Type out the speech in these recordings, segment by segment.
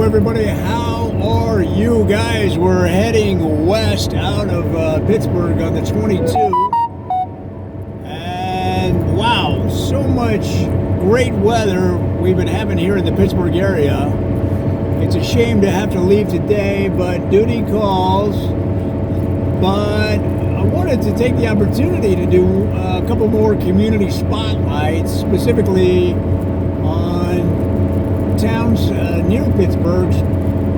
everybody. How are you guys? We're heading west out of Pittsburgh on the 22. And wow, so much great weather we've been having here in the Pittsburgh area. It's a shame to have to leave today, but duty calls. But I wanted to take the opportunity to do a couple more community spotlights, specifically on towns near Pittsburgh.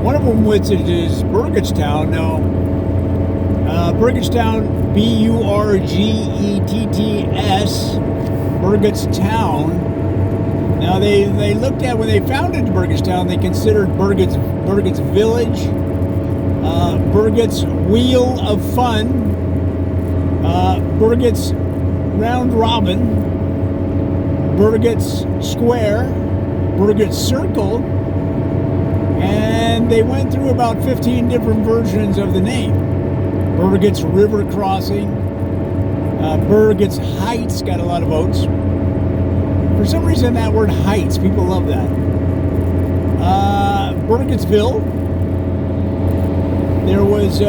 One of them, which is Burgettstown. Now, Burgettstown, B-U-R-G-E-T-T-S, Burgettstown. Now, they looked at, when they founded Burgettstown, they considered Burgett's Village, Burgett's Wheel of Fun, Burgett's Round Robin, Burgett's Square, Burgett's Circle, and they went through about 15 different versions of the name. Burgett's River Crossing, Burgett's Heights got a lot of votes. For some reason, that word Heights, people love that. Burgettsville. There was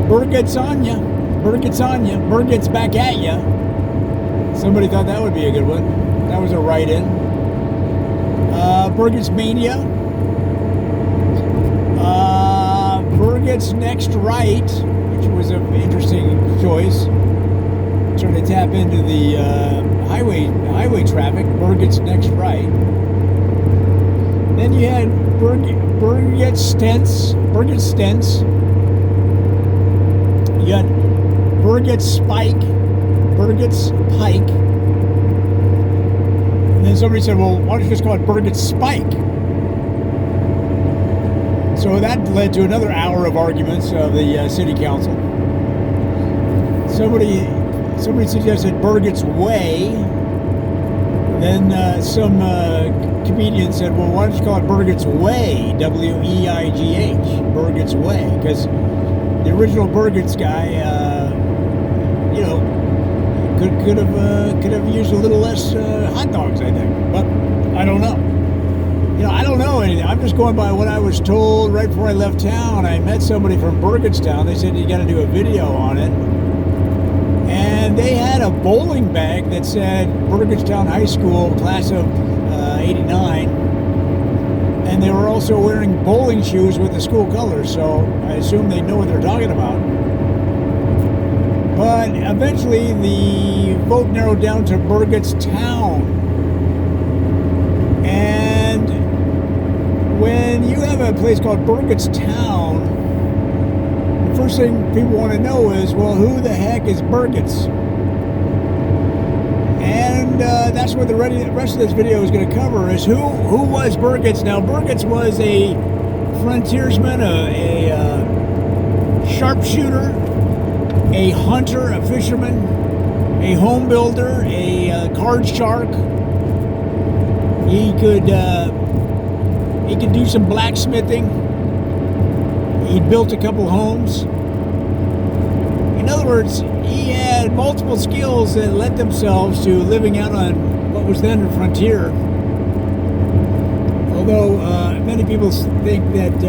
Burgettsonia, Burgett's Back at Ya. Somebody thought that would be a good one. That was a write-in. Burgett's Mania, Burgett's Next Right, which was an interesting choice. Trying to tap into the highway traffic. Burgett's Next Right. Then you had Burgett's Stents. You had Burgett's Spike, Burgett's Pike. And then somebody said, well, why don't you just call it Burgett's Spike? So that led to another hour of arguments of the city council. Somebody suggested Burgett's Way. Then some comedian said, well, why don't you call it Burgett's Way? W-E-I-G-H. Burgett's Way. Because the original Burgett's guy, could have used a little less hot dogs, I think. But I don't know. I don't know anything. I'm just going by what I was told right before I left town. I met somebody from Burgettstown. They said you got to do a video on it. And they had a bowling bag that said Burgettstown High School, class of 89. And they were also wearing bowling shoes with the school colors. So I assume they know what they're talking about. But eventually the vote narrowed down to Burgettstown. And when you have a place called Burgettstown, the first thing people want to know is, well, who the heck is Burgett's? And that's what the rest of this video is going to cover, is who was Burgett's. Now, Burgett's was a frontiersman, a sharpshooter, a hunter, a fisherman, a home builder, a card shark. He could do some blacksmithing. He built a couple homes. In other words, he had multiple skills that led themselves to living out on what was then the frontier. Although many people think that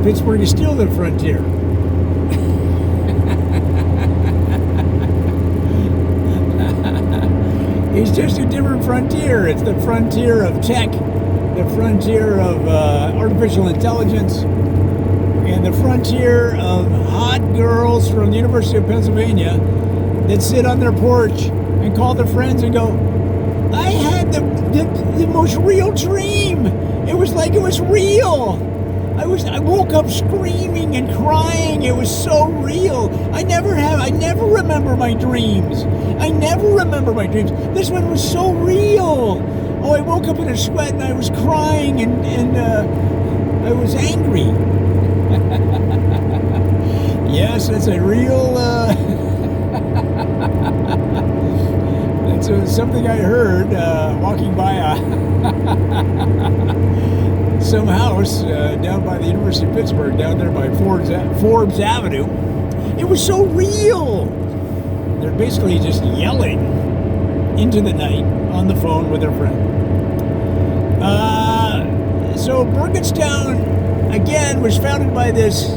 Pittsburgh is still the frontier. It's just a different frontier. It's the frontier of tech, the frontier of artificial intelligence, and the frontier of hot girls from the University of Pennsylvania that sit on their porch and call their friends and go, I had the most real dream. It was like it was real. I woke up screaming and crying. It was so real. I never remember my dreams. This one was so real. Oh, I woke up in a sweat and I was crying and I was angry. Yes, that's a real, that's something I heard walking by some house down by the University of Pittsburgh, down there by Forbes Avenue. It was so real. They're basically just yelling into the night on the phone with their friend. Burgettstown, again, was founded by this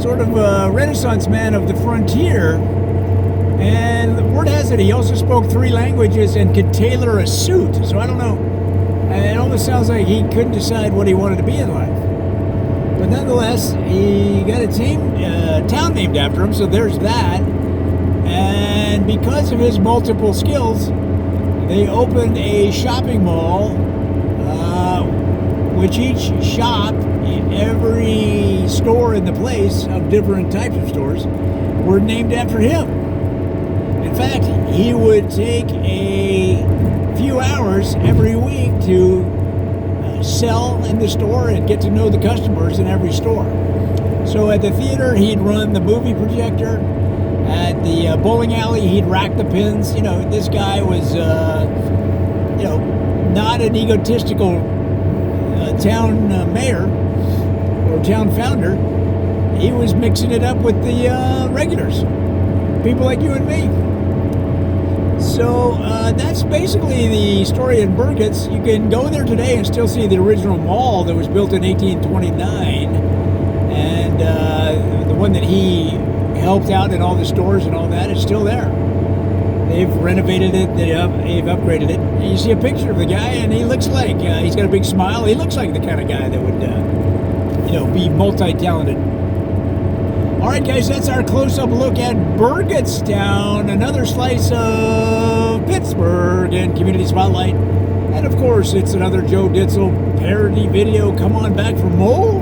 sort of Renaissance man of the frontier. And word has it he also spoke 3 languages and could tailor a suit. So I don't know. It almost sounds like he couldn't decide what he wanted to be in life. But nonetheless, he got a town named after him, so there's that. And because of his multiple skills, they opened a shopping mall, which each shop, every store in the place of different types of stores, were named after him. In fact, he would take a few hours every week to sell in the store and get to know the customers in every store. So at the theater, he'd run the movie projector. At the bowling alley, he'd rack the pins. You know, this guy was, not an egotistical town mayor or town founder. He was mixing it up with the regulars, people like you and me. So that's basically the story in Burgett's. You can go there today and still see the original mall that was built in 1829, and the one that he helped out in all the stores and all that is still there. They've renovated it, they've upgraded it. And you see a picture of the guy, and he looks like, he's got a big smile. He looks like the kind of guy that would, be multi-talented. All right, guys, that's our close-up look at Burgettstown, another slice of Pittsburgh and Community Spotlight. And, of course, it's another Joe Ditzel parody video. Come on back for more.